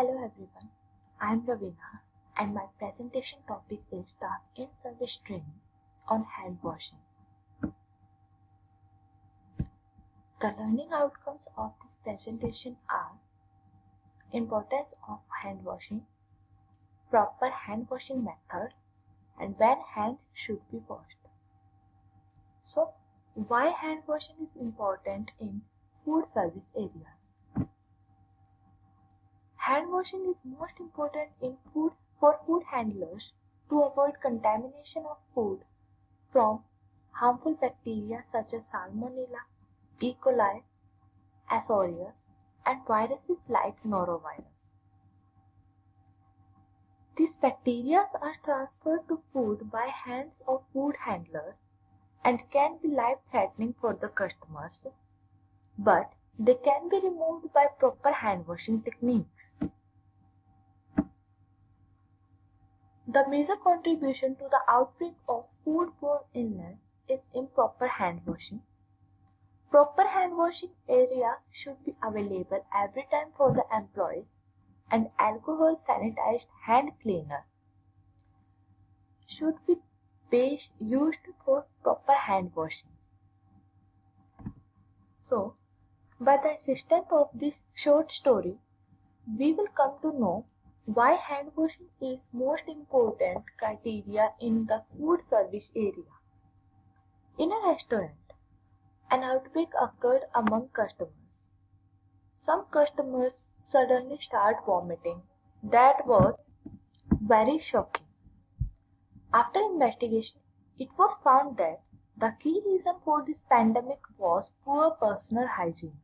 Hello everyone, I am Ravina and my presentation topic is the in-service training on hand washing. The learning outcomes of this presentation are importance of hand washing, proper hand washing method, and when hands should be washed. So, why hand washing is important in food service areas? Hand washing is most important in food for food handlers to avoid contamination of food from harmful bacteria such as Salmonella, E. coli, Asorius, and viruses like norovirus. These bacteria are transferred to food by hands of food handlers and can be life-threatening for the customers, but they can be removed by proper hand washing techniques. The major contribution to the outbreak of foodborne illness is improper hand washing. Proper hand washing area should be available every time for the employees, and alcohol sanitized hand cleaner should be used for proper hand washing. So, by the assistance of this short story, we will come to know why hand washing is most important criteria in the food service area. In a restaurant, an outbreak occurred among customers. Some customers suddenly start vomiting. That was very shocking. After investigation, it was found that the key reason for this pandemic was poor personal hygiene.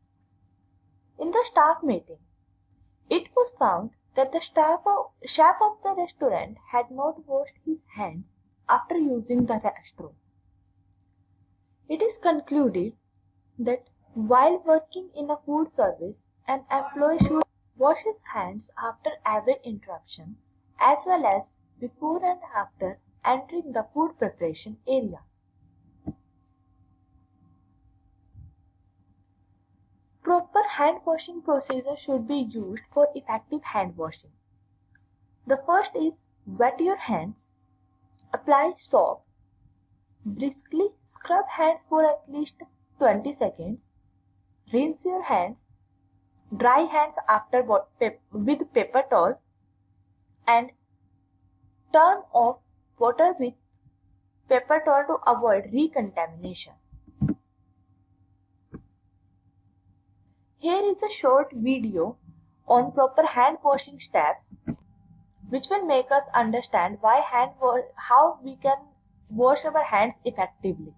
In the staff meeting, it was found that the chef of the restaurant had not washed his hands after using the restroom. It is concluded that while working in a food service, an employee should wash his hands after every interruption as well as before and after entering the food preparation area. Proper hand washing procedure should be used for effective hand washing. The first is wet your hands, apply soap, briskly scrub hands for at least 20 seconds, rinse your hands, dry hands after with paper towel, and turn off water with paper towel to avoid recontamination. Here is a short video on proper hand washing steps which will make us understand how we can wash our hands effectively.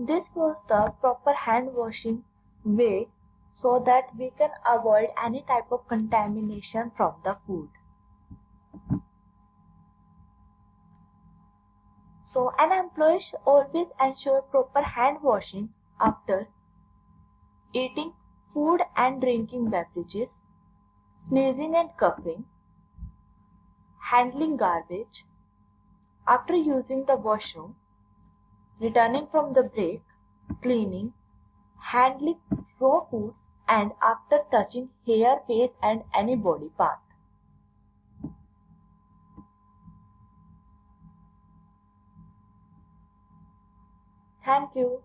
This was the proper hand washing way so that we can avoid any type of contamination from the food. So an employee should always ensure proper hand washing after eating food and drinking beverages, sneezing and coughing, handling garbage, after using the washroom, returning from the break, cleaning, handling raw foods, and after touching hair, face, and any body part. Thank you.